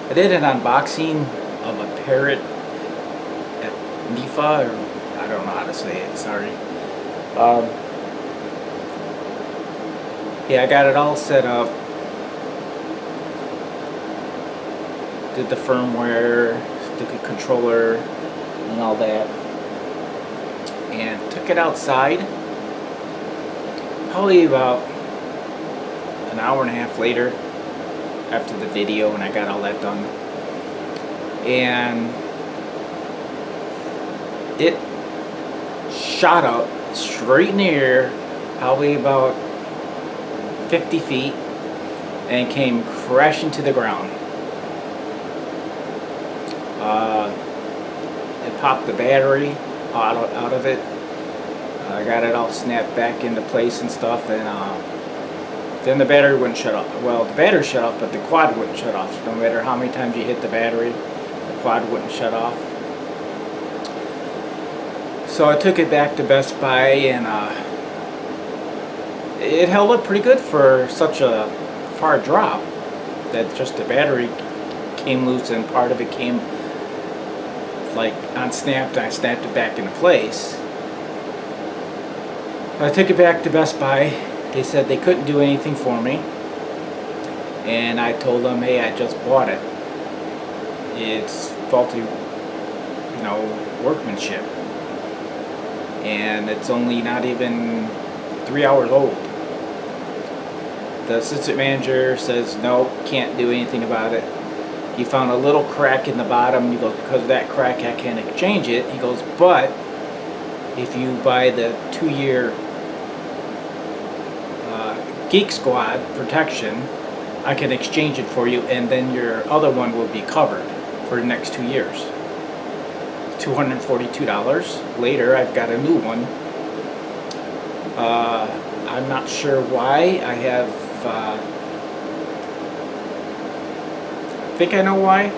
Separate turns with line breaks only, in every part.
I did an unboxing of a Parrot ANAFI, or I don't know how to say it, sorry. Yeah, I got it all set up. Did the firmware, the controller, and all that. And took it outside. Probably about an hour and a half later, after the video, and I got all that done. And it shot up straight in the air, probably about 50 feet, and came crashing to the ground. It popped the battery out of it. I got it all snapped back into place and stuff, and then the battery wouldn't shut off. Well, the battery shut off, but the quad wouldn't shut off. No matter how many times you hit the battery, the quad wouldn't shut off. So I took it back to Best Buy, and it held up pretty good for such a far drop. That just the battery came loose and part of it came like unsnapped, and I snapped it back into place. I took it back to Best Buy. They said they couldn't do anything for me, and I told them, hey, I just bought it. It's faulty, workmanship, and it's only not even 3 hours old. The assistant manager says, no, can't do anything about it. He found a little crack in the bottom. He goes, because of that crack, I can't exchange it. He goes, but if you buy the 2-year Geek Squad protection, I can exchange it for you, and then your other one will be covered for the next 2 years. $242. Later, I've got a new one. I'm not sure why. I think I know why.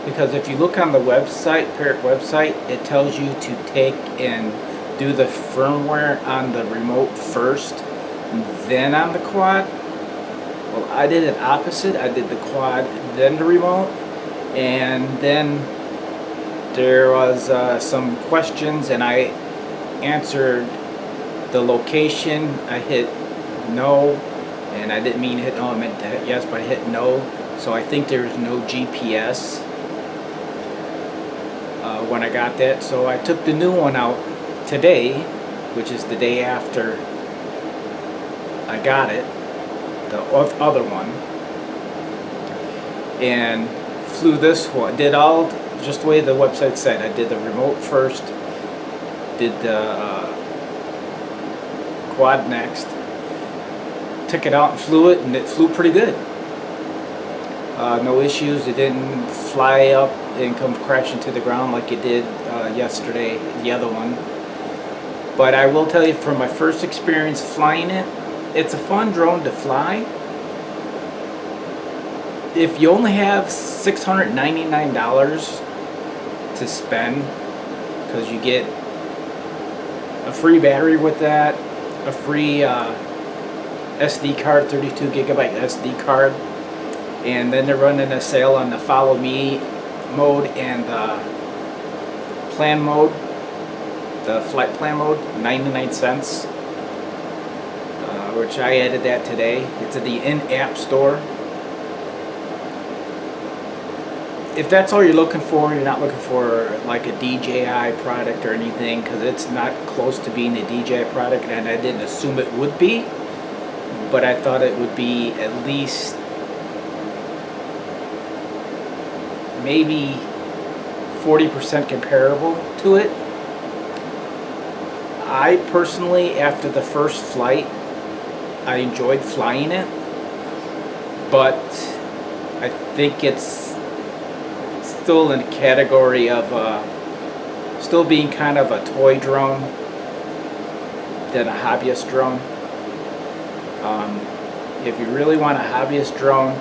Because if you look on the website, Parrot website, it tells you to take and do the firmware on the remote first, then on the quad. Well, I did it opposite. I did the quad, then the remote, and then there was some questions, and I answered the location. I hit no, and I didn't mean to hit no, I meant to hit yes, but I hit no. So I think there's no GPS when I got that. So I took the new one out today, which is the day after I got it, the other one, and flew this one. Did all just the way the website said. I did the remote first, did the quad next, took it out and flew it, and it flew pretty good. No issues. It didn't fly up and come crashing to the ground like it did yesterday, the other one. But I will tell you, from my first experience flying it, it's a fun drone to fly. If you only have $699 to spend, because you get a free battery with that, a free SD card, 32 gigabyte SD card, and then they're running a sale on the Follow Me mode and the plan mode, the flight plan mode, 99 cents, which I added that today. It's at the in-app store. If that's all you're looking for, you're not looking for like a DJI product or anything, because it's not close to being a DJI product, and I didn't assume it would be, but I thought it would be at least maybe 40% comparable to it. I personally, after the first flight, I enjoyed flying it, but I think it's still in a category of still being kind of a toy drone than a hobbyist drone. If you really want a hobbyist drone,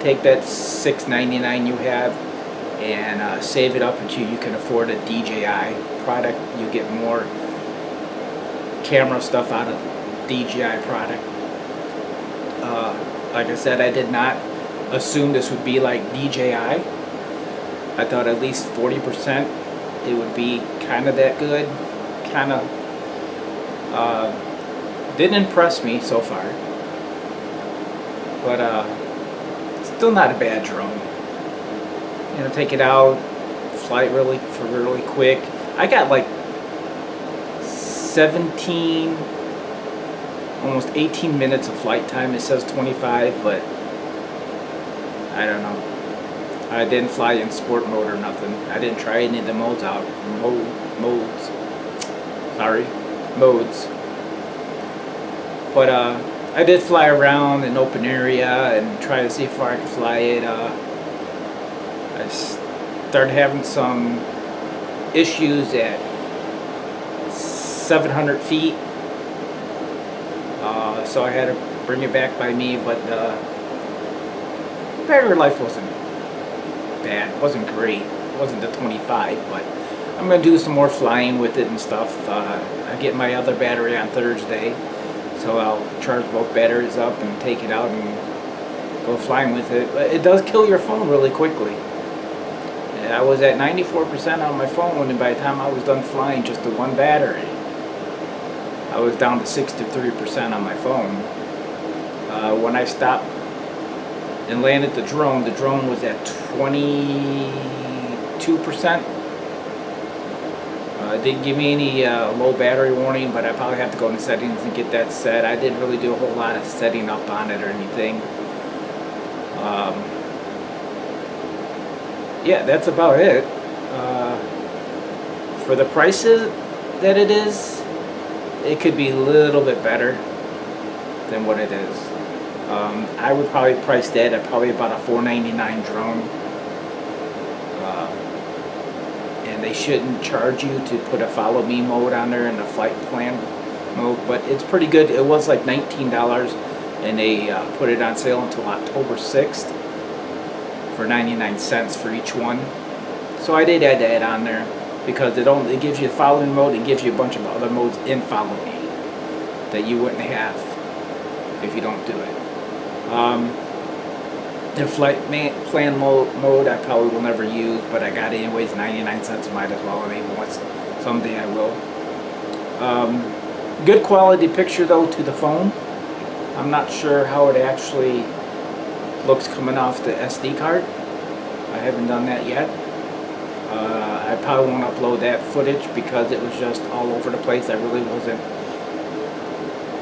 take that $699 you have and save it up until you can afford a DJI product. You get more camera stuff out of DJI product. Like I said, I did not assumed this would be like DJI. I thought at least 40% it would be kind of that good. Kind of didn't impress me so far, but still not a bad drone. You know, take it out, fly it really quick. I got like 17, almost 18 minutes of flight time. It says 25, but I don't know. I didn't fly in sport mode or nothing. I didn't try any of the modes out. Modes. But I did fly around in open area and try to see if I could fly it. I started having some issues at 700 feet. So I had to bring it back by me, but battery life wasn't bad. It wasn't great. It wasn't the 25, but I'm going to do some more flying with it and stuff. I get my other battery on Thursday, so I'll charge both batteries up and take it out and go flying with it. But it does kill your phone really quickly. I was at 94% on my phone, and by the time I was done flying just the one battery, I was down to 63% on my phone. When I stopped and landed the drone was at 22%. It didn't give me any low battery warning, but I probably have to go into settings and get that set. I didn't really do a whole lot of setting up on it or anything. Yeah, that's about it. For the prices that it is, it could be a little bit better than what it is. I would probably price that at probably about a $499 drone. And they shouldn't charge you to put a follow me mode on there and a flight plan mode, but it's pretty good. It was like $19, and they put it on sale until October 6th for 99 cents for each one. So I did add that on there because it gives you a following mode and gives you a bunch of other modes in follow me that you wouldn't have if you don't do it. The flight plan mode I probably will never use, but I got it anyways, 99 cents, might as well, and maybe someday I will. Good quality picture though to the phone. I'm not sure how it actually looks coming off the SD card. I haven't done that yet. I probably won't upload that footage because it was just all over the place. I really wasn't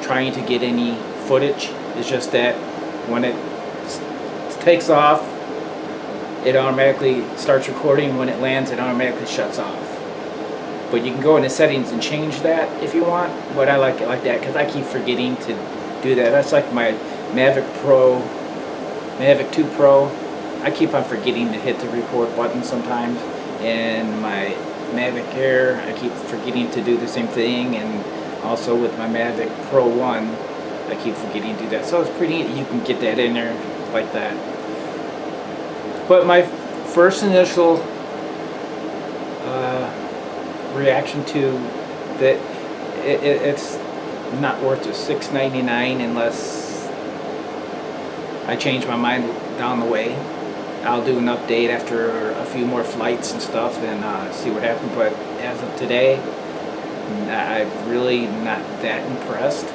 trying to get any footage. It's just that when it takes off, it automatically starts recording. When it lands, it automatically shuts off. But you can go into settings and change that if you want, but I like it like that because I keep forgetting to do that. That's like my Mavic 2 Pro. I keep on forgetting to hit the record button sometimes, and my Mavic Air, I keep forgetting to do the same thing, and also with my Mavic Pro 1, I keep forgetting to do that. So it's pretty neat. You can get that in there like that. But my first initial reaction to that, it's not worth the $6.99 unless I change my mind down the way. I'll do an update after a few more flights and stuff and see what happens. But as of today, I'm really not that impressed.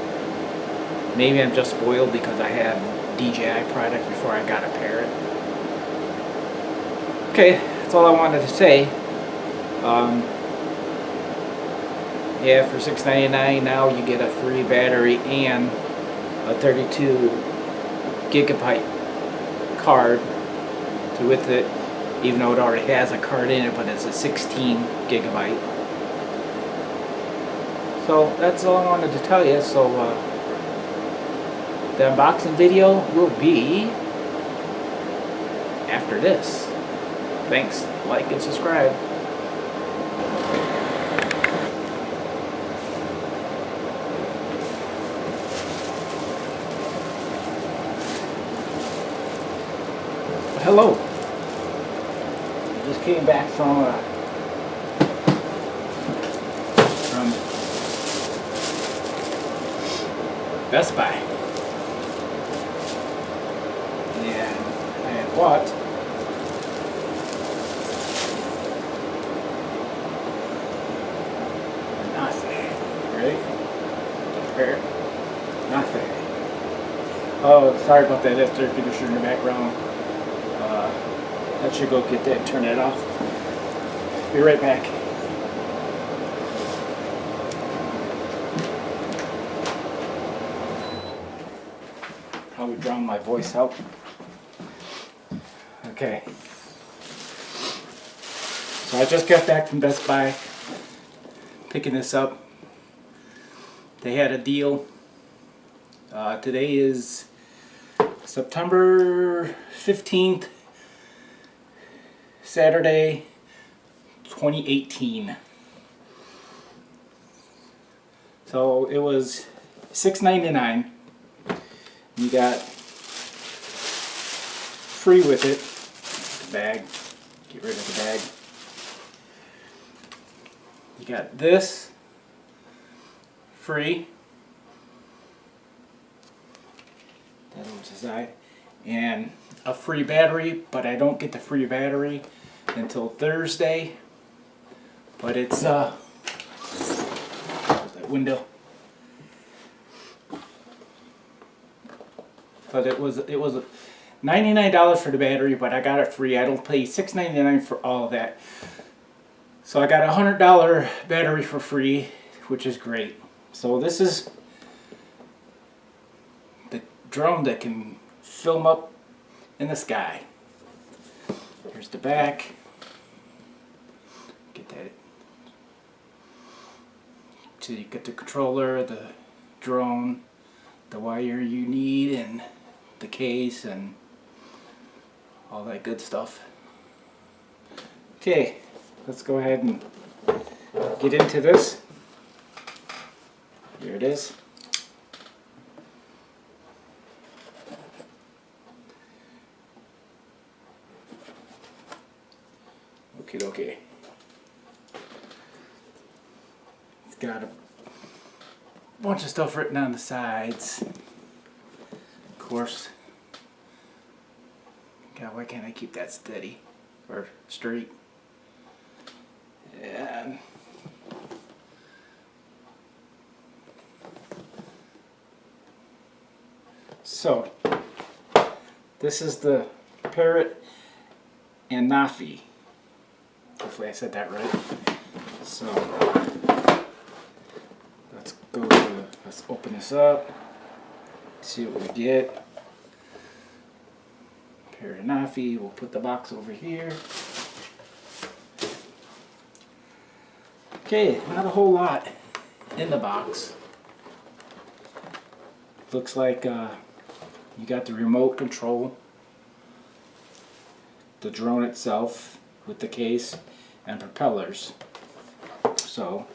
Maybe I'm just spoiled because I had DJI product before I got a Parrot. Okay, that's all I wanted to say. Yeah, for $6.99 now you get a free battery and a 32 gigabyte card with it, even though it already has a card in it, but it's a 16 gigabyte. So that's all I wanted to tell you. So the unboxing video will be after this. Thanks, like and subscribe. Hello. Just came back from Best Buy. And I But ANAFI, right? Parrot ANAFI. Oh, sorry about that. That's air conditioner in the background. I should go get that and turn that off. Be right back. Probably drown my voice out. Okay. So I just got back from Best Buy, picking this up. They had a deal. Today is September 15th, Saturday, 2018. So it was $6.99. You got free with it, the bag, get rid of the bag. You got this free, that over to the side, and a free battery, but I don't get the free battery until Thursday. But it's that window. But it was $99 for the battery, but I got it free. I don't pay $6.99 for all of that. So I got a $100 battery for free, which is great. So this is the drone that can film up in the sky. Here's the back. Get that. So you get the controller, the drone, the wire you need, and the case, and all that good stuff. Okay, let's go ahead and get into this. Here it is. Okay. It's got a bunch of stuff written on the sides. Of course. God, why can't I keep that steady or straight? And so this is the Parrot ANAFI. Hopefully I said that right. So let's open this up, see what we get. Parrot ANAFI, we'll put the box over here. Okay, not a whole lot in the box. Looks like you got the remote control, the drone itself with the case, and propellers. So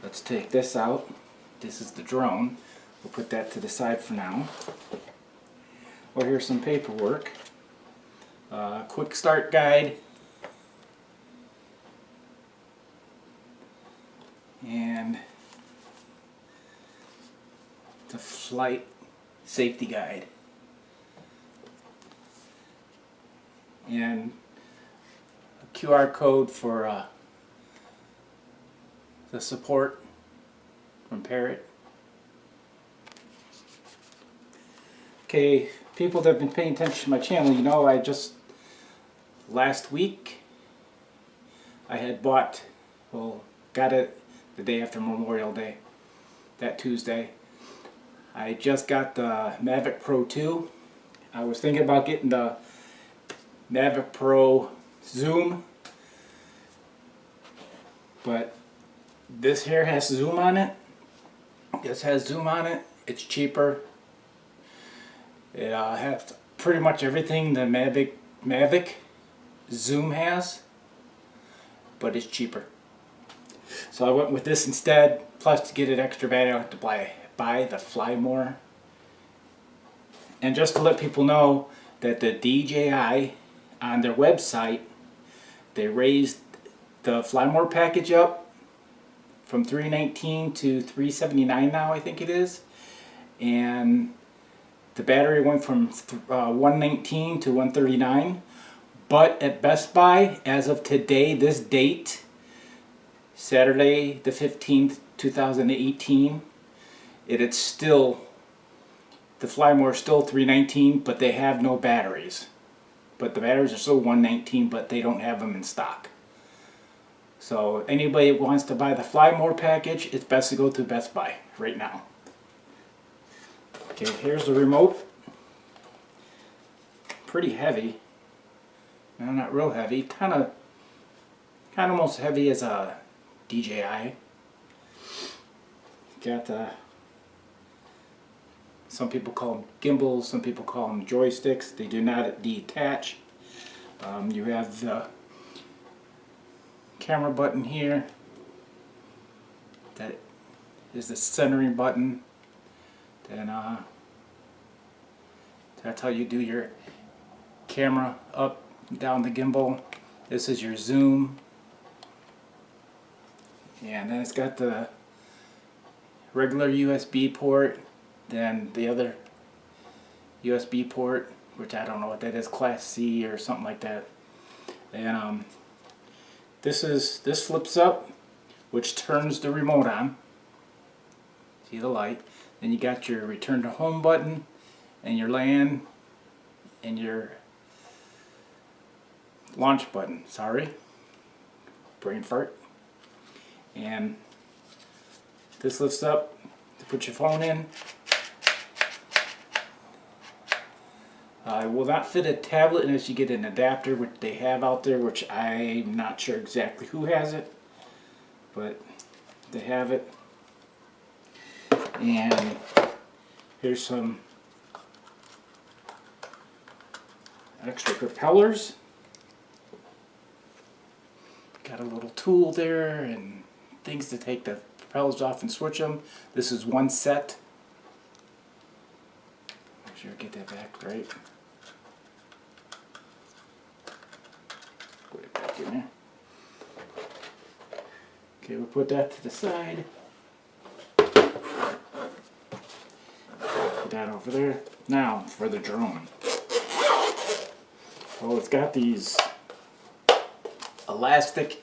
let's take this out. This is the drone. We'll put that to the side for now. Well, here's some paperwork. Quick start guide. And the flight safety guide. And a QR code for the support from Parrot. Okay, people that have been paying attention to my channel, you know I just last week I had bought, well, got it the day after Memorial Day, that Tuesday. I just got the Mavic Pro 2. I was thinking about getting the Mavic Pro Zoom, but this here has zoom on it. This has zoom on it. It's cheaper. It has pretty much everything the Mavic Zoom has, but it's cheaper. So I went with this instead. Plus, to get an extra battery, I have to buy the Fly More. And just to let people know that the DJI on their website, they raised the Fly More package up from $319 to $379 now, I think it is. And The battery went from 119 to 139, but at Best Buy, as of today, this date, Saturday the 15th, 2018, it's still, the Flymore is still 319, but they have no batteries. But the batteries are still 119, but they don't have them in stock. So anybody who wants to buy the Flymore package, it's best to go to Best Buy right now. Okay, here's the remote. Pretty heavy. No, not real heavy. Kind of almost heavy as a DJI. Got some people call them gimbals, some people call them joysticks. They do not detach. You have the camera button here. That is the centering button. Then that's how you do your camera up, down the gimbal. This is your zoom. And then it's got the regular USB port, then the other USB port, which I don't know what that is, Class C or something like that. And this flips up, which turns the remote on. See the light. Then you got your return to home button and your land and your launch button. Sorry, brain fart. And this lifts up to put your phone in. It will not fit a tablet unless you get an adapter, which they have out there, which I'm not sure exactly who has it, but they have it. And here's some extra propellers. Got a little tool there and things to take the propellers off and switch them. This is one set. Make sure I get that back right. Put it back in there. Okay, we'll put that to the side. Put that over there. Now for the drone. Oh, it's got these elastic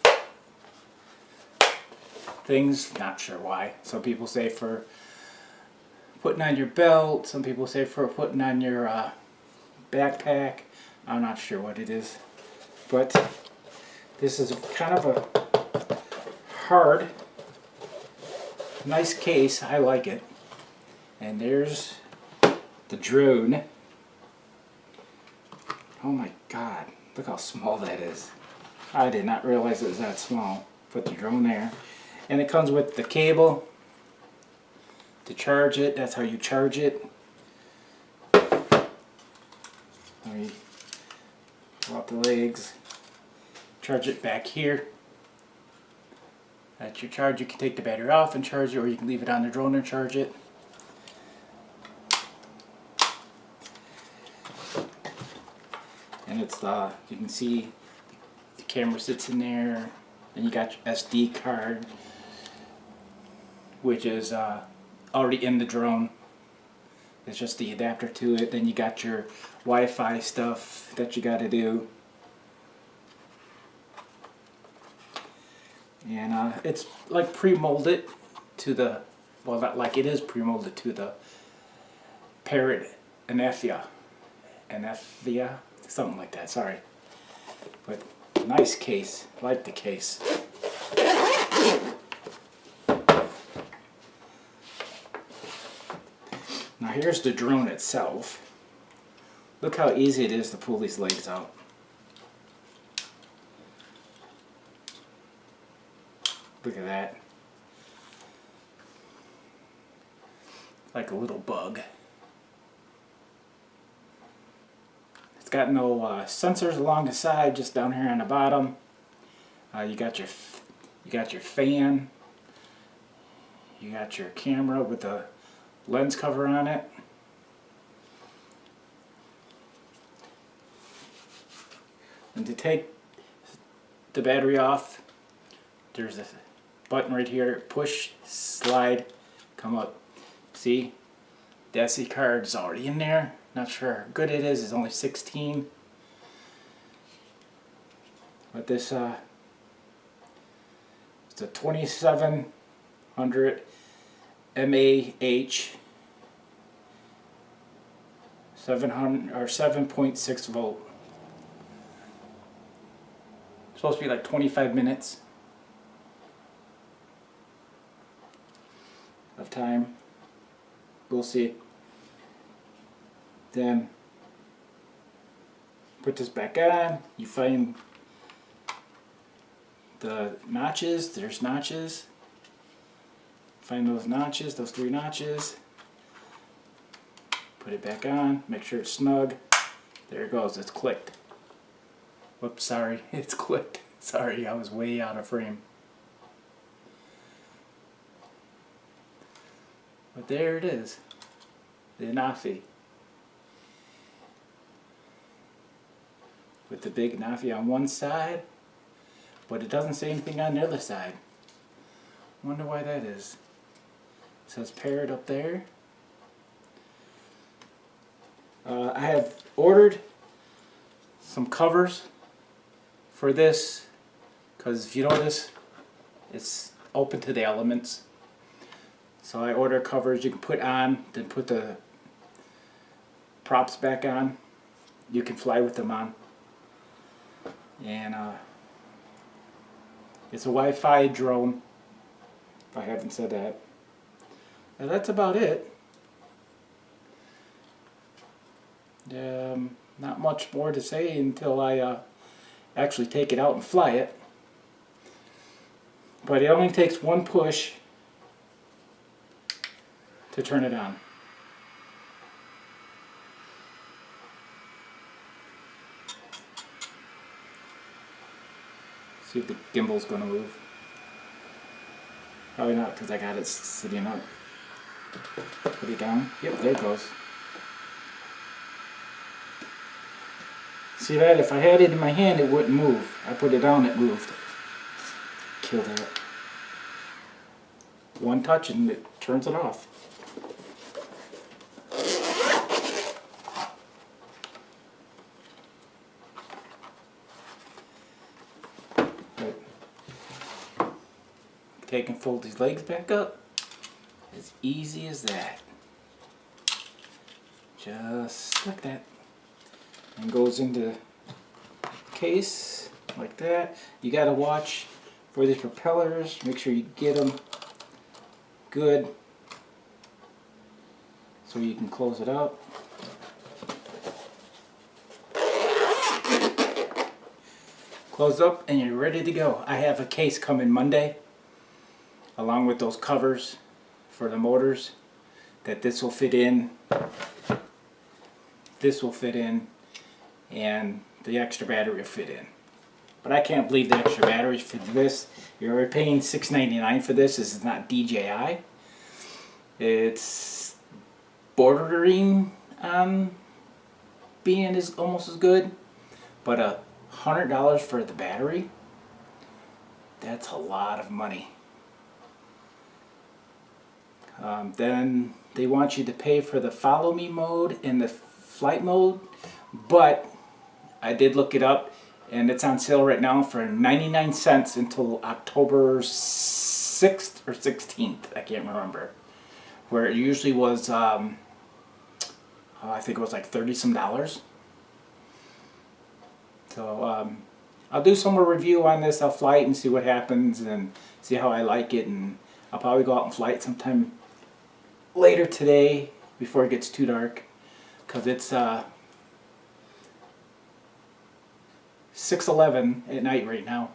things, not sure why. Some people say for putting on your belt, some people say for putting on your backpack. I'm not sure what it is, but this is kind of a hard, nice case. I like it. And there's the drone. Oh my god, look how small that is. I did not realize it was that small. Put the drone there. And it comes with the cable to charge it. That's how you charge it. Let me pull out the legs. Charge it back here. That's your charge. You can take the battery off and charge it, or you can leave it on the drone and charge it. And it's you can see the camera sits in there. Then you got your SD card, which is already in the drone. It's just the adapter to it. Then you got your Wi-Fi stuff that you got to do. And it's like pre-molded to the, well, not like it is pre-molded to the Parrot ANAFI. ANAFI? Something like that, sorry. But nice case, like the case. Now here's the drone itself. Look how easy it is to pull these legs out. Look at that. Like a little bug. It's got no sensors along the side, just down here on the bottom. You got your fan. You got your camera with the lens cover on it. And to take the battery off, there's a button right here. Push, slide, come up. See? The SD card is already in there. Not sure how good it is. It's only 16. But this it's a 2700 mAh 700 or 7.6 volt. Supposed to be like 25 minutes of time. We'll see. Then put this back on. You find the notches. There's notches. Find those notches, those 3 notches. Put it back on. Make sure it's snug. There it goes. It's clicked. Whoops, sorry. It's clicked. Sorry, I was way out of frame. But there it is. The ANAFI. With the big ANAFI on one side, but it doesn't say anything on the other side. Wonder why that is. It says Parrot up there. I have ordered some covers for this because if you notice, it's open to the elements. So I order covers you can put on, then put the props back on. You can fly with them on. And it's a Wi-Fi drone, if I haven't said that. And that's about it. Not much more to say until I actually take it out and fly it. But it only takes one push to turn it on. See if the gimbal's going to move. Probably not because I got it sitting up. Put it down. Yep, there it goes. See that? If I had it in my hand, it wouldn't move. I put it down, it moved. Killed it. One touch and it turns it off. Take and fold these legs back up. As easy as that. Just like that. And goes into the case like that. You gotta watch for these propellers. Make sure you get them good so you can close it up. Close up and you're ready to go. I have a case coming Monday along with those covers for the motors that this will fit in. This will fit in and the extra battery will fit in. But I can't believe the extra batteries for this. You're paying $6.99 for this. This is not DJI. It's bordering on being almost as good. But $100 for the battery, that's a lot of money. Then they want you to pay for the follow me mode and the flight mode, but I did look it up and it's on sale right now for 99 cents until October 6th or 16th, I can't remember, where it usually was I think it was like $30 some. So I'll do some more review on this. I'll fly it and see what happens and see how I like it, and I'll probably go out and fly it sometime later today before it gets too dark, because it's 6:11 at night right now,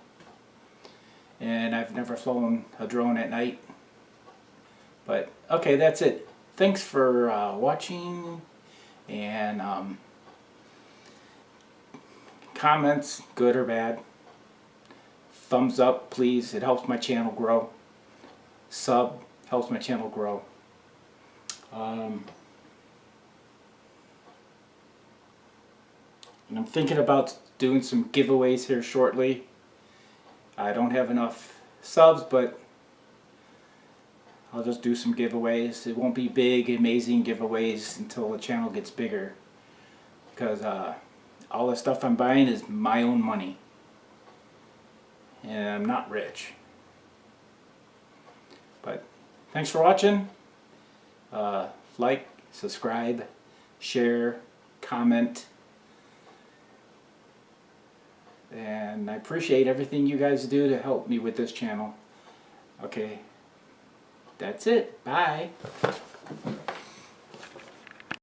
and I've never flown a drone at night. But okay, that's it. Thanks for watching, and comments, good or bad. Thumbs up, please. It helps my channel grow. Sub helps my channel grow. And I'm thinking about doing some giveaways here shortly. I don't have enough subs, but I'll just do some giveaways. It won't be big, amazing giveaways until the channel gets bigger. Because all the stuff I'm buying is my own money. And I'm not rich. But thanks for watching. Like, subscribe, share, comment. And I appreciate everything you guys do to help me with this channel. Okay. That's it. Bye.